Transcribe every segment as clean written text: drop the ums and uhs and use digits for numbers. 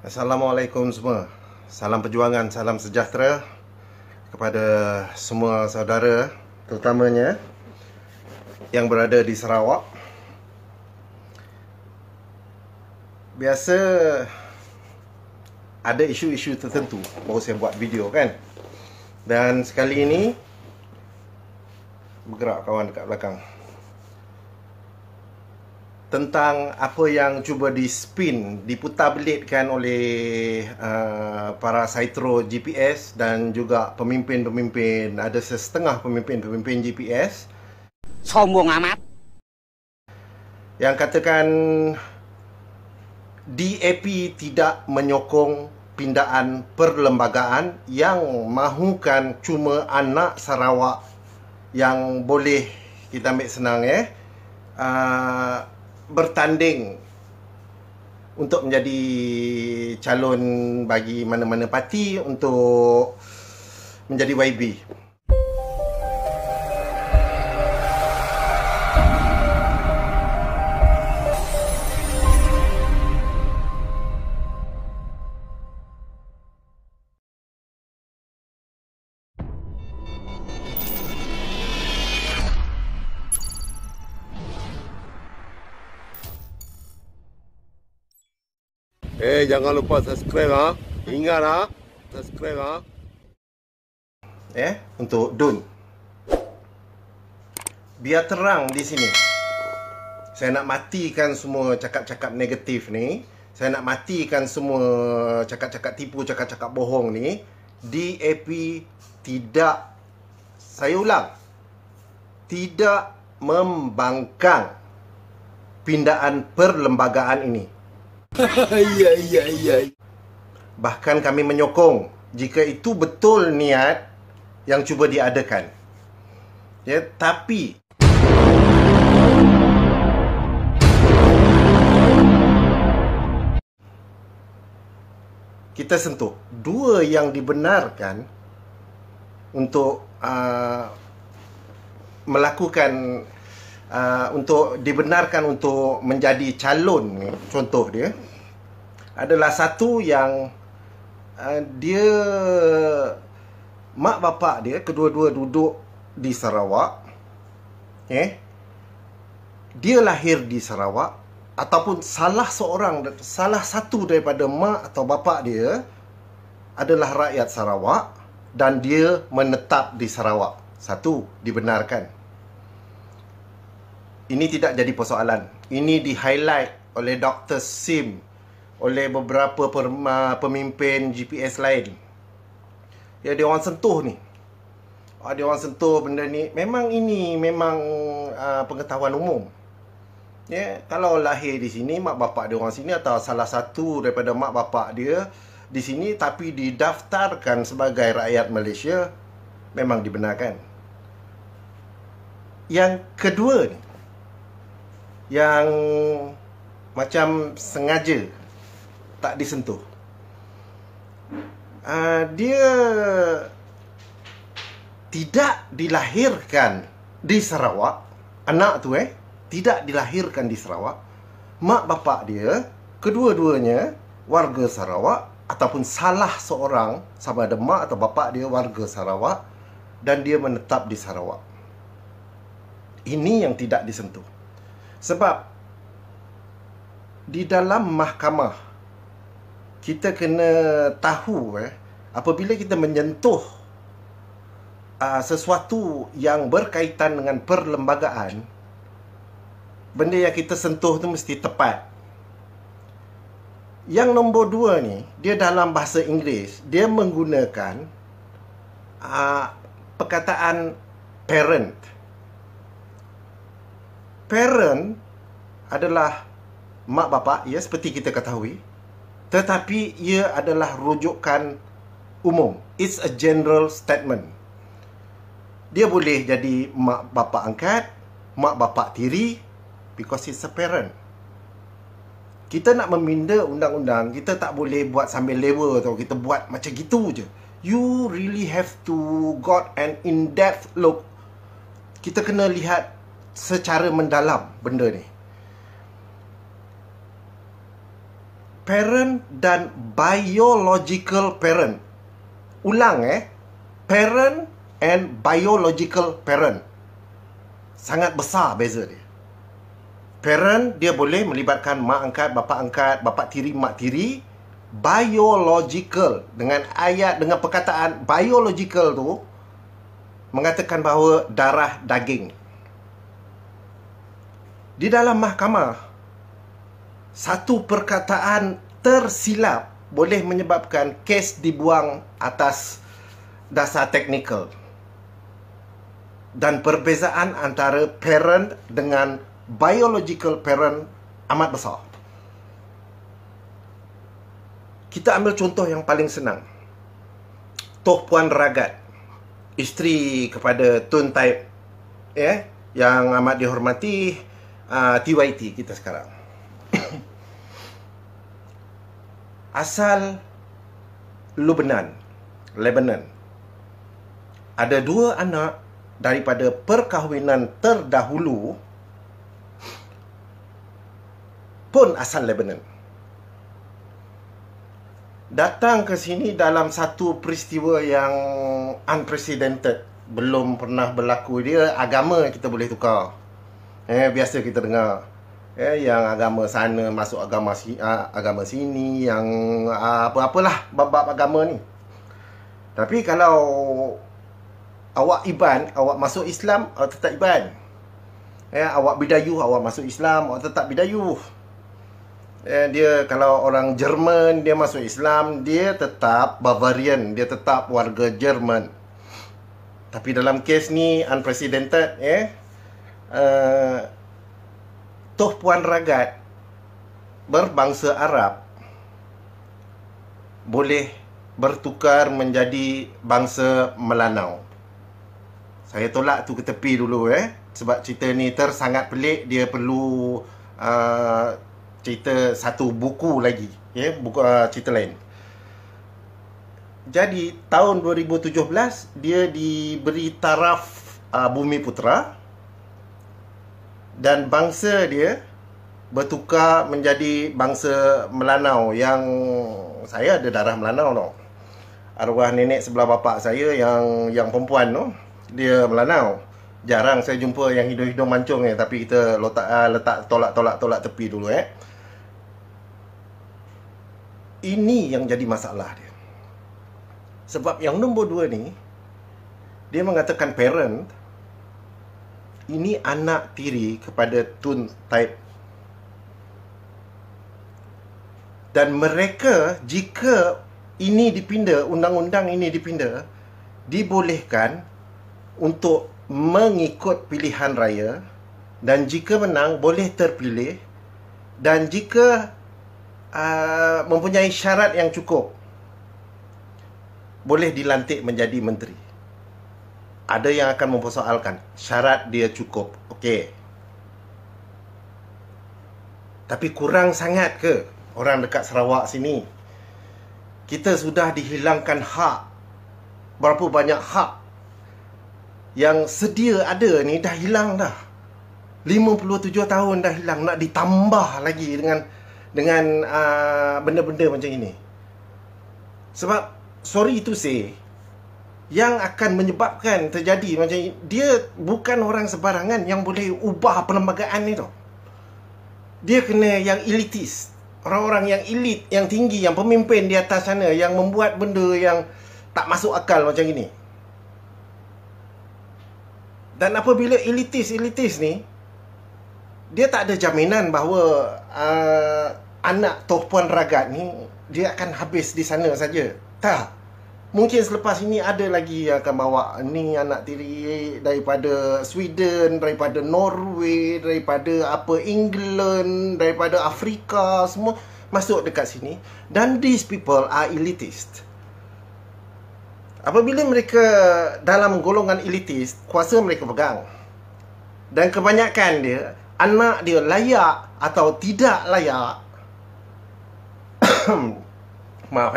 Assalamualaikum semua. Salam perjuangan, salam sejahtera kepada semua saudara, terutamanya yang berada di Sarawak. Biasa ada isu-isu tertentu baru saya buat video kan. Dan sekali ini bergerak kawan dekat belakang, tentang apa yang cuba di-spin, diputar-belitkan oleh para saitro GPS dan juga pemimpin-pemimpin, ada setengah pemimpin-pemimpin GPS sombong amat, yang katakan DAP tidak menyokong pindaan perlembagaan yang mahukan cuma anak Sarawak yang boleh, kita ambil senang bertanding untuk menjadi calon bagi mana-mana parti untuk menjadi YB. Jangan lupa subscribe ha. Ingat ha, subscribe ha. Untuk Dun. Biar terang di sini. Saya nak matikan semua cakap-cakap negatif ni. Saya nak matikan semua cakap-cakap tipu, cakap-cakap bohong ni. DAP tidak, saya ulang, tidak membangkang pindaan perlembagaan ini. Bahkan kami menyokong jika itu betul niat yang cuba diadakan. Tapi kita sentuh dua yang dibenarkan untuk melakukan untuk dibenarkan untuk menjadi calon ni. Contoh dia adalah satu yang dia, mak bapak dia kedua-dua duduk di Sarawak. Dia lahir di Sarawak, ataupun salah satu daripada mak atau bapak dia adalah rakyat Sarawak dan dia menetap di Sarawak. Satu dibenarkan. Ini tidak jadi persoalan. Ini di-highlight oleh Dr. Sim, oleh beberapa pemimpin GPS lain. Dia orang sentuh ni. Dia orang sentuh benda ni. Memang ini pengetahuan umum. Kalau lahir di sini, mak bapak dia orang sini, atau salah satu daripada mak bapak dia di sini tapi didaftarkan sebagai rakyat Malaysia, memang dibenarkan. Yang kedua ni, yang macam sengaja tak disentuh. Dia tidak dilahirkan di Sarawak. Anak tu tidak dilahirkan di Sarawak. Mak bapak dia kedua-duanya warga Sarawak, ataupun salah seorang, sama ada mak atau bapak dia warga Sarawak, dan dia menetap di Sarawak. Ini yang tidak disentuh. Sebab di dalam mahkamah kita kena tahu apabila kita menyentuh sesuatu yang berkaitan dengan perlembagaan, benda yang kita sentuh tu mesti tepat. Yang nombor dua ni, dia dalam bahasa Inggeris, dia menggunakan perkataan parent. Parent adalah mak bapak, seperti kita ketahui, tetapi ia adalah rujukan umum. It's a general statement. Dia boleh jadi mak bapak angkat, mak bapak tiri, because it's a parent. Kita nak meminda undang-undang, kita tak boleh buat sambil lewa atau kita buat macam gitu je. You really have to got an in-depth look. Kita kena lihat secara mendalam benda ni. parent dan biological parent. Ulang parent and biological parent. Sangat besar beza dia. Parent dia boleh melibatkan mak angkat, bapa tiri, mak tiri. Biological, dengan ayat, dengan perkataan biological tu mengatakan bahawa darah daging. Di dalam mahkamah, satu perkataan tersilap boleh menyebabkan kes dibuang atas dasar teknikal. Dan perbezaan antara parent dengan biological parent amat besar. Kita ambil contoh yang paling senang. Toh Puan Ragat, isteri kepada Tun Taib, yang amat dihormati, TYT kita sekarang. Asal Lebanon. Ada 2 anak daripada perkahwinan terdahulu pun asal Lebanon. Datang ke sini dalam satu peristiwa yang unprecedented, belum pernah berlaku. Dia agama kita boleh tukar. Biasa kita dengar yang agama sana masuk agama sini, yang apa-apalah bab-bab agama ni. Tapi kalau awak Iban, awak masuk Islam, awak tetap Iban. Awak Bidayuh, awak masuk Islam, awak tetap Bidayuh. Dia kalau orang Jerman, dia masuk Islam, dia tetap Bavarian, dia tetap warga Jerman. Tapi dalam kes ni unprecedented, Toh Puan Ragat berbangsa Arab boleh bertukar menjadi bangsa Melanau. Saya tolak tu ke tepi dulu sebab cerita ni sangat pelik. Dia perlu cerita satu buku lagi, buku cerita lain. Jadi tahun 2017 dia diberi taraf Bumi Putera dan bangsa dia bertukar menjadi bangsa Melanau. Yang saya ada darah Melanau tau. Arwah nenek sebelah bapa saya yang perempuan tu, dia Melanau. Jarang saya jumpa yang hidung-hidung mancung tapi kita letak tolak tepi dulu Ini yang jadi masalah dia. Sebab yang nombor 2 ni, dia mengatakan parent ini anak tiri kepada Tun Taib. Dan mereka, jika ini dipinda, undang-undang ini dipinda, dibolehkan untuk mengikut pilihan raya, dan jika menang boleh terpilih, dan jika mempunyai syarat yang cukup, boleh dilantik menjadi menteri. Ada yang akan mempersoalkan syarat dia cukup, okey. Tapi kurang sangat ke orang dekat Sarawak sini? Kita sudah dihilangkan hak. Berapa banyak hak yang sedia ada ni dah hilang dah. 57 tahun dah hilang, nak ditambah lagi dengan benda-benda macam ini. Sebab sorry to say, yang akan menyebabkan terjadi macam ini, dia bukan orang sebarangan yang boleh ubah perlembagaan ni tau. Dia kena yang elitis, orang-orang yang elit, yang tinggi, yang pemimpin di atas sana, yang membuat benda yang tak masuk akal macam ini. Dan apabila elitis ni, dia tak ada jaminan bahawa anak Toh Puan Ragat ni dia akan habis di sana saja. Tak. Mungkin selepas ini ada lagi yang akan bawa ni anak tiri daripada Sweden, daripada Norway, daripada England, daripada Afrika, semua masuk dekat sini. Dan these people are elitist. Apabila mereka dalam golongan elitis, kuasa mereka pegang. Dan kebanyakan dia, anak dia layak atau tidak layak maaf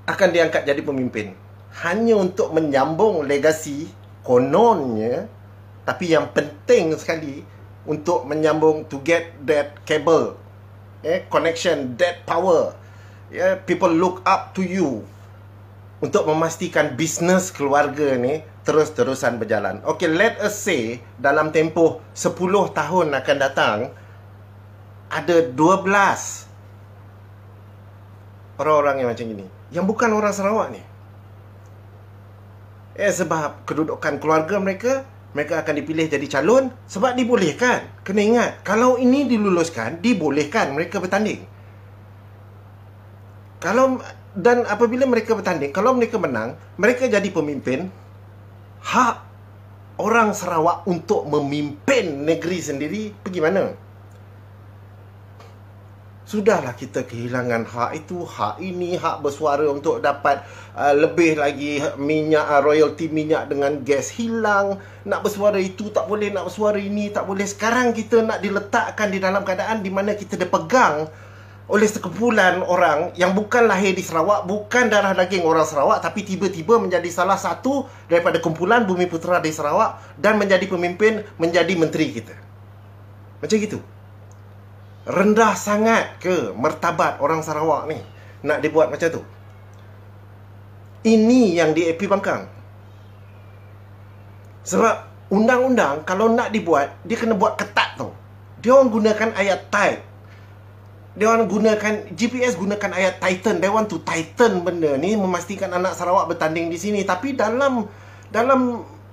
akan diangkat jadi pemimpin hanya untuk menyambung legasi kononnya, tapi yang penting sekali untuk menyambung to get that cable connection, that power. People look up to you untuk memastikan bisnes keluarga ni terus-terusan berjalan. Okay, let us say dalam tempoh 10 tahun akan datang, ada 12 orang-orang yang macam ini, yang bukan orang Sarawak ni. Sebab kedudukan keluarga mereka akan dipilih jadi calon sebab dibolehkan. Kena ingat, kalau ini diluluskan, dibolehkan mereka bertanding. Dan apabila mereka bertanding, kalau mereka menang, mereka jadi pemimpin. Hak orang Sarawak untuk memimpin negeri sendiri pergi mana? Sudahlah kita kehilangan hak itu, hak ini, hak bersuara untuk dapat lebih lagi minyak, royalty minyak dengan gas hilang. Nak bersuara itu tak boleh, nak bersuara ini tak boleh. Sekarang kita nak diletakkan di dalam keadaan di mana kita dipegang oleh sekumpulan orang yang bukan lahir di Sarawak, bukan darah daging orang Sarawak, tapi tiba-tiba menjadi salah satu daripada kumpulan Bumi Putera di Sarawak dan menjadi pemimpin, menjadi menteri kita. Macam gitu. Rendah sangat ke martabat orang Sarawak ni nak dibuat macam tu? Ini yang di AP Bangkang. Sebab undang-undang kalau nak dibuat, dia kena buat ketat tau. Dia orang gunakan ayat tight. Dia orang gunakan GPS, gunakan ayat tighten. They want to tighten benda ni, memastikan anak Sarawak bertanding di sini. Tapi dalam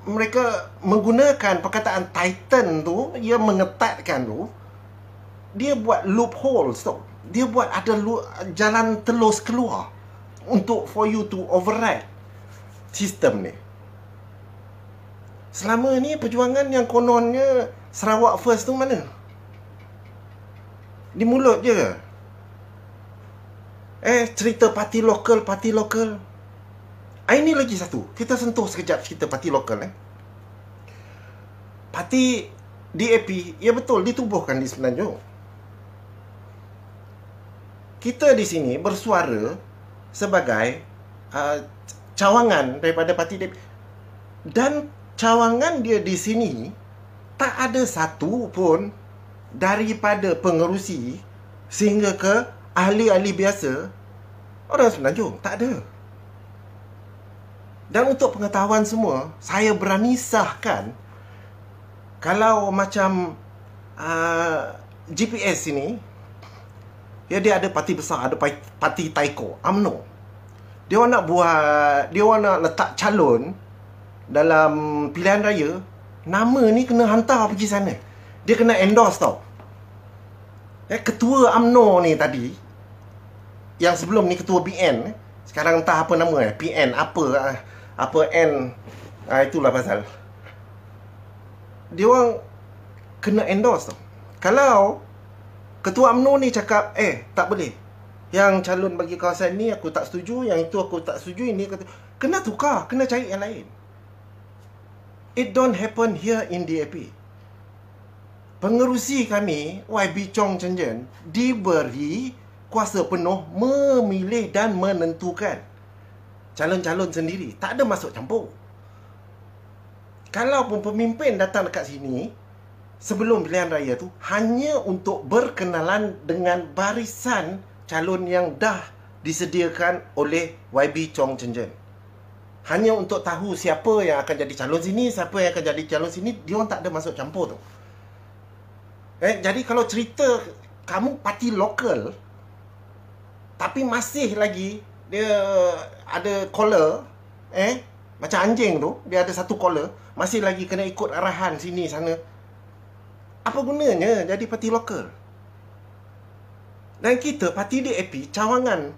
mereka menggunakan perkataan tighten tu, ia mengetatkan tu, dia buat loopholes tu. Dia buat ada jalan telus keluar untuk for you to override sistem ni. Selama ni perjuangan yang kononnya Sarawak first tu mana? Di mulut je. Cerita parti lokal. Ini lagi satu. Kita sentuh sekejap cerita parti lokal. Parti DAP, ya betul, ditubuhkan di Semenanjung. Kita di sini bersuara sebagai cawangan daripada parti DAP. Dan cawangan dia di sini tak ada satu pun daripada pengerusi sehingga ke ahli-ahli biasa orang Semenanjung. Tak ada. Dan untuk pengetahuan semua, saya berani sahkan kalau macam GPS ini, dia ada parti besar, ada parti Taiko, UMNO. Dia orang nak buat, dia orang nak letak calon dalam pilihan raya, nama ni kena hantar pergi sana. Dia kena endorse tau. Ketua UMNO ni tadi, yang sebelum ni ketua BN, sekarang entah apa nama, PN, apa N, itulah pasal. Dia orang kena endorse tau. Kalau ketua UMNO ni cakap, tak boleh, yang calon bagi kawasan ni aku tak setuju, yang itu aku tak setuju, ini kena tukar, kena cari yang lain. It don't happen here in DAP. Pengerusi kami, YB Chong Chen Chen, diberi kuasa penuh memilih dan menentukan calon-calon sendiri. Tak ada masuk campur. Kalau pun pemimpin datang dekat sini sebelum pilihan raya tu, hanya untuk berkenalan dengan barisan calon yang dah disediakan oleh YB Chong Chen Chen. Hanya untuk tahu siapa yang akan jadi calon sini, siapa yang akan jadi calon sini, dia orang tak ada masuk campur tu. Jadi kalau cerita kamu parti lokal tapi masih lagi dia ada collar, macam anjing tu, dia ada satu collar, masih lagi kena ikut arahan sini sana, apa gunanya jadi parti lokal? Dan kita parti DAP, cawangan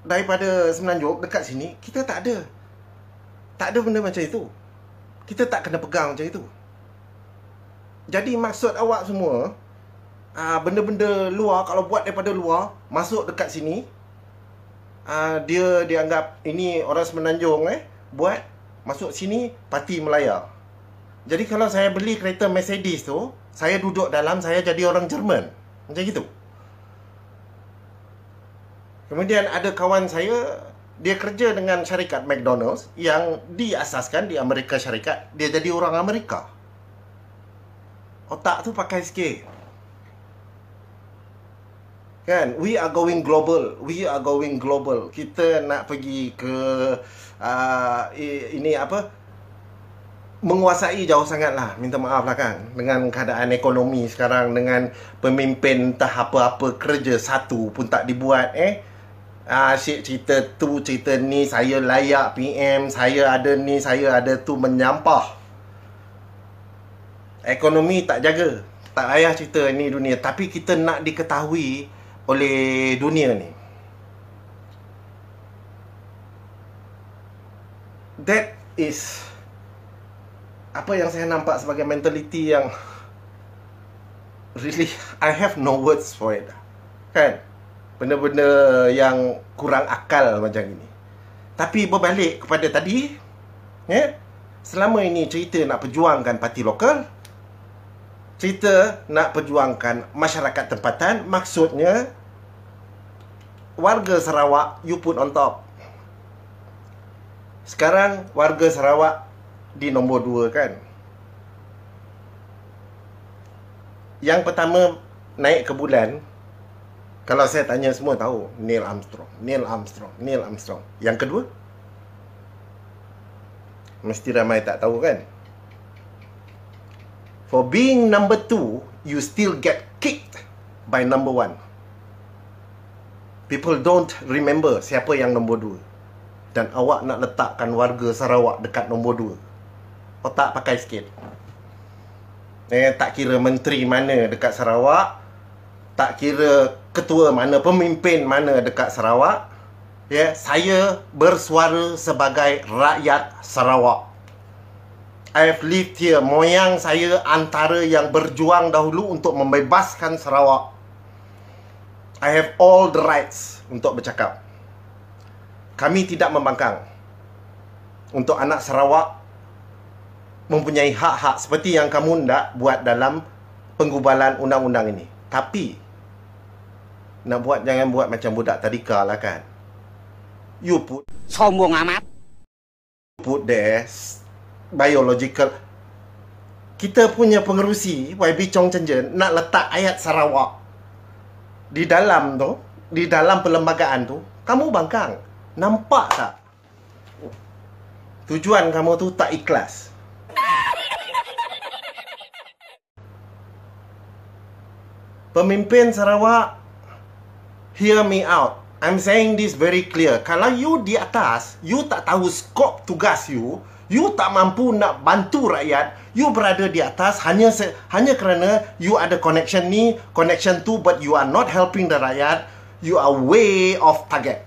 daripada Semenanjung dekat sini, kita tak ada benda macam itu. Kita tak kena pegang macam itu. Jadi maksud awak semua, benda-benda luar, kalau buat daripada luar, masuk dekat sini, dia dianggap ini orang Semenanjung, buat, masuk sini, parti Melaya. Jadi kalau saya beli kereta Mercedes tu, saya duduk dalam, saya jadi orang Jerman. Macam gitu. Kemudian ada kawan saya, dia kerja dengan syarikat McDonald's yang diasaskan di Amerika Syarikat. Dia jadi orang Amerika. Otak tu pakai sikit. Kan? We are going global. We are going global. Kita nak pergi ke ini apa? Menguasai jauh sangat lah. Minta maaf lah kan. Dengan keadaan ekonomi sekarang, dengan pemimpin entah apa-apa kerja satu pun tak dibuat. Asyik cerita tu, cerita ni, saya layak PM, saya ada ni, saya ada tu, menyampah. Ekonomi tak jaga. Tak payah cerita ni dunia. Tapi kita nak diketahui oleh dunia ni. That is apa yang saya nampak sebagai mentality yang really I have no words for it. Kan? Benda-benda yang kurang akal macam ini. Tapi berbalik kepada tadi, selama ini cerita nak perjuangkan parti lokal, cerita nak perjuangkan masyarakat tempatan, maksudnya warga Sarawak you put on top. Sekarang warga Sarawak di nombor 2 kan. Yang pertama naik ke bulan, kalau saya tanya semua tahu, Neil Armstrong, Neil Armstrong, Neil Armstrong. Yang kedua, mesti ramai tak tahu kan. For being number 2, you still get kicked by number 1. People don't remember siapa yang nombor 2. Dan awak nak letakkan warga Sarawak dekat nombor 2. Otak pakai sikit. Tak kira menteri mana dekat Sarawak, tak kira ketua mana, pemimpin mana dekat Sarawak, saya bersuara sebagai rakyat Sarawak. I have lived here. Moyang saya antara yang berjuang dahulu untuk membebaskan Sarawak. I have all the rights untuk bercakap. Kami tidak membangkang. Untuk anak Sarawak mempunyai hak-hak seperti yang kamu nak buat dalam penggubalan undang-undang ini. Tapi nak buat, jangan buat macam budak tadika lah kan. You put sombong amat. Put there biological. Kita punya pengerusi YB Chong Chen nak letak ayat Sarawak di dalam tu, di dalam perlembagaan tu. Kamu bangkang. Nampak tak? Tujuan kamu tu tak ikhlas. Pemimpin Sarawak, hear me out. I'm saying this very clear. Kalau you di atas, you tak tahu skop tugas you tak mampu nak bantu rakyat, you berada di atas hanya kerana you ada connection ni, connection tu, but you are not helping the rakyat, you are way off target.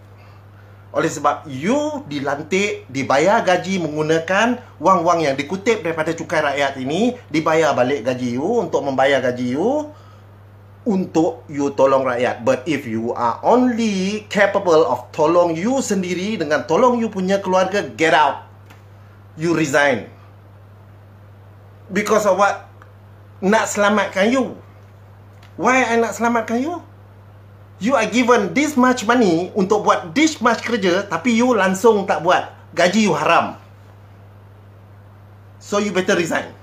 Oleh sebab you dilantik, dibayar gaji menggunakan wang-wang yang dikutip daripada cukai rakyat ini, dibayar balik gaji you untuk membayar gaji you untuk you tolong rakyat. But if you are only capable of tolong you sendiri dengan tolong you punya keluarga, get out. You resign. Because of what? Nak selamatkan you. Why I nak selamatkan you? You are given this much money untuk buat this much kerja, tapi you langsung tak buat. Gaji you haram. So you better resign.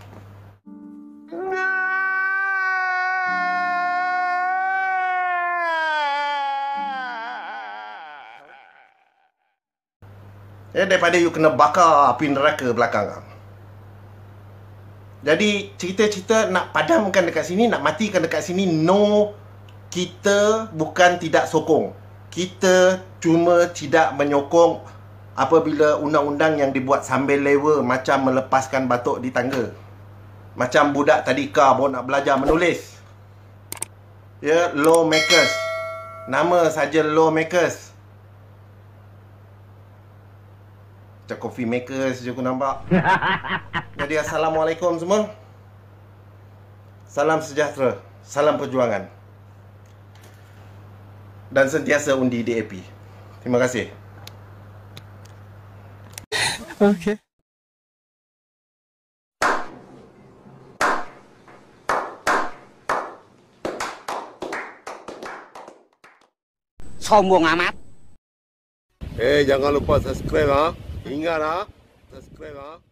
Daripada you kena bakar api neraka belakang. Jadi cerita-cerita nak padamkan dekat sini, nak matikan dekat sini, no. Kita bukan tidak sokong. Kita cuma tidak menyokong apabila undang-undang yang dibuat sambil lewa, macam melepaskan batuk di tangga. Macam budak tadika baru nak belajar menulis. Lawmakers. Nama saja lawmakers. Macam coffee makers je aku nampak. Jadi assalamualaikum semua. Salam sejahtera. Salam perjuangan. Dan sentiasa undi DAP. Terima kasih. Okay. Sombong amat. Jangan lupa subscribe Ingat subscribe